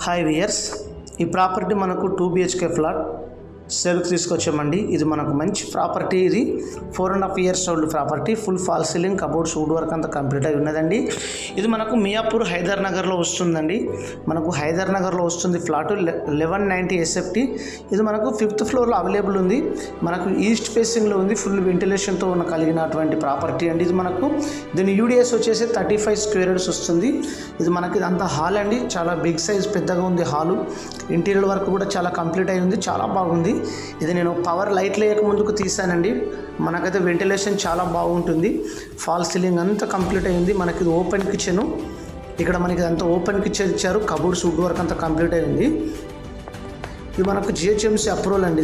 Hi viewers, ఈ property మనకు 2 BHK flat సేల్కి తీసుకొచ్చామండి. ఇది మనకు మంచి ప్రాపర్టీ. ఇది 4.5 years old property. Full fall ceiling, cupboards, wood work అంతా కంప్లీట్ అయి ఉన్నదండి. ఇది మనకు మియాపూర్ హైదర్ నగర్లో వస్తుందండి. మనకు హైదర్ నగర్లో వస్తుంది ఫ్లాట్ 1190 SFT. ఇది మనకు 5th floorలో అవైలబుల్ ఉంది. మనకు ఈస్ట్ ఫేసింగ్లో ఉంది. ఫుల్ వెంటిలేషన్తో ఉన్న కలిగినటువంటి ప్రాపర్టీ అండి. ఇది మనకు దీని UDS వచ్చేసి 35 square yards వస్తుంది. ఇది మనకి ఇదంతా హాల్ అండి. చాలా బిగ్ సైజ్, పెద్దగా ఉంది హాలు. ఇంటీరియర్ వర్క్ కూడా చాలా కంప్లీట్ అయి ఉంది. చాలా బాగుంది. ఇది నేను పవర్ లైట్ లేక ముందుకు తీసానండి. మనకైతే వెంటిలేషన్ చాలా బాగుంటుంది. ఫాల్ సీలింగ్ అంతా కంప్లీట్ అయింది. మనకి ఇది ఓపెన్ కిచెన్. ఇక్కడ మనకి అంతా ఓపెన్ కిచెన్ ఇచ్చారు. కబోర్డ్స్, వుడ్ వర్క్ అంతా కంప్లీట్ అయింది. ఇది మనకు GHMC అప్రూవల్ అండి.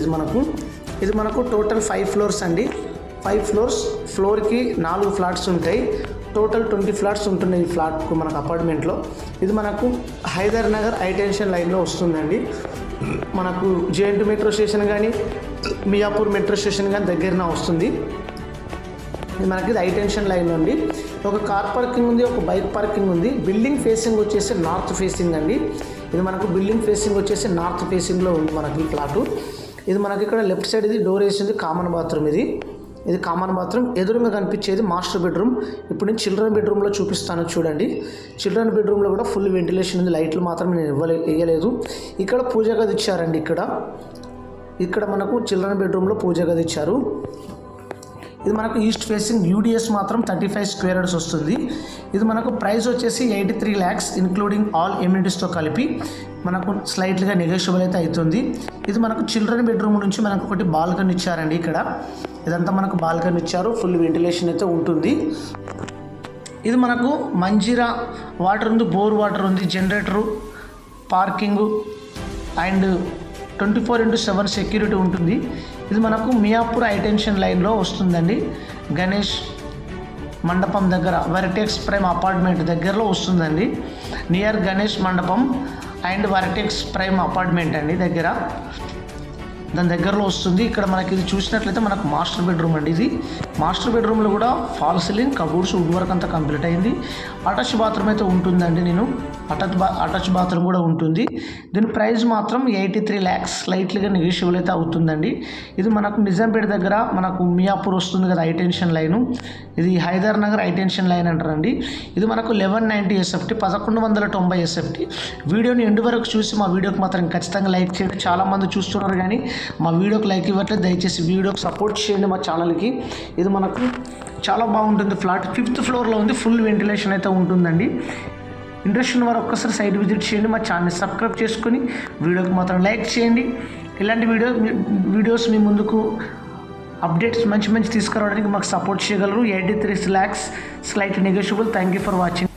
ఇది మనకు టోటల్ 5 floors అండి. 5 floors, ఫ్లోర్కి 4 ఫ్లాట్స్ ఉంటాయి. టోటల్ 20 ఫ్లాట్స్ ఉంటున్నాయి ఈ ఫ్లాట్కు మనకు అపార్ట్మెంట్లో. ఇది మనకు హైదర్ నగర్ హైటెన్షన్ లైన్లో వస్తుందండి. మనకు JNT మెట్రో స్టేషన్ కానీ మియాపూర్ మెట్రో స్టేషన్ కానీ దగ్గరన వస్తుంది. ఇది మనకి హైటెన్షన్ లైన్ అండి. ఒక కార్ పార్కింగ్ ఉంది, ఒక బైక్ పార్కింగ్ ఉంది. బిల్డింగ్ ఫేసింగ్ వచ్చేసి నార్త్ ఫేసింగ్ అండి. ఇది మనకు బిల్డింగ్ ఫేసింగ్ వచ్చేసి నార్త్ ఫేసింగ్లో ఉంది మనకి ఈ ఫ్లాటు. ఇది మనకి ఇక్కడ లెఫ్ట్ సైడ్ ఇది డోర్ వేసింది, కామన్ బాత్రూమ్. ఇది కామన్ బాత్రూమ్. ఎదురుగా కనిపించేది మాస్టర్ బెడ్రూమ్. ఇప్పుడు నేను చిల్డ్రన్ బెడ్రూమ్లో చూపిస్తాను చూడండి. చిల్డ్రన్ బెడ్రూమ్లో కూడా ఫుల్ వెంటిలేషన్ ఉంది. లైట్లు మాత్రం నేను వేయలేదు. ఇక్కడ పూజ గది ఇచ్చారండి. ఇక్కడ మనకు చిల్డ్రన్ బెడ్రూమ్లో పూజ గది ఇచ్చారు. ఇది మనకు ఈస్ట్ ఫేసింగ్. UDS మాత్రం 35 square yards వస్తుంది. ఇది మనకు ప్రైస్ వచ్చేసి 83 lakhs ఇంక్లూడింగ్ ఆల్ ఎమ్యూనిటీస్తో కలిపి. మనకు స్లైట్గా నెగోషియబుల్ అయితే అవుతుంది. ఇది మనకు చిల్డ్రన్ బెడ్రూమ్ నుంచి మనకు ఒకటి బాల్కనీ ఇచ్చారండి. ఇదంతా మనకు బాల్కనీ ఇచ్చారు. ఫుల్ వెంటిలేషన్ అయితే ఉంటుంది. ఇది మనకు మంజీరా వాటర్ ఉంది, బోర్ వాటర్ ఉంది, జనరేటరు, పార్కింగు అండ్ 24/7 సెక్యూరిటీ ఉంటుంది. ఇది మనకు మియాపూర్ హైటెన్షన్ లైన్లో వస్తుందండి. గణేష్ మండపం దగ్గర, వెర్టెక్స్ ప్రైమ్ అపార్ట్మెంట్ దగ్గరలో వస్తుందండి. నియర్ గణేష్ మండపం అండ్ వెర్టెక్స్ ప్రైమ్ అపార్ట్మెంట్ అండి దాని దగ్గరలో వస్తుంది. ఇక్కడ మనకి ఇది చూసినట్లయితే మనకు మాస్టర్ బెడ్రూమ్ అండి. ఇది మాస్టర్ బెడ్రూమ్లో కూడా fall ceiling, cupboards, wood work అంతా కంప్లీట్ అయింది. అటాచ్ బాత్రూమ్ అయితే ఉంటుందండి. అటాచ్ బాత్రూమ్ కూడా ఉంటుంది. దీని ప్రైస్ మాత్రం 83 lakhs స్లైట్లీగా నెగోషియబుల్ అయితే అవుతుందండి. ఇది మనకు నిజాంపేట దగ్గర మనకు మియాపూర్ వస్తుంది కదా హైటెన్షన్ లైను. ఇది హైదర్ నగర్ హైటెన్షన్ లైన్ అంటారండి. ఇది మనకు 1190 SFT, 1190 SFT. వీడియోని ఎండ్ వరకు చూసి మా వీడియోకి మాత్రం ఖచ్చితంగా లైక్ చేయండి. చాలామంది చూస్తున్నారు కానీ మా వీడియోకి లైక్ ఇవ్వట్లేదు. దయచేసి వీడియోకి సపోర్ట్ చేయండి మా ఛానల్కి. ఇది మనకు చాలా బాగుంటుంది. ఫ్లాట్ 5th floorలో ఉంది. ఫుల్ వెంటిలేషన్ అయితే ఉంటుందండి. ఇంట్రెస్ట్ ఉన్న వారు ఒక్కసారి సైట్ విజిట్ చేయండి. మా ఛానల్ని సబ్స్క్రైబ్ చేసుకొని వీడియోకి మాత్రం లైక్ చేయండి. ఇలాంటి వీడియోస్ మీ ముందుకు అప్డేట్స్ మంచి తీసుకురావడానికి మాకు సపోర్ట్ చేయగలరు. 83 lakhs slight negotiable. Thank you for watching.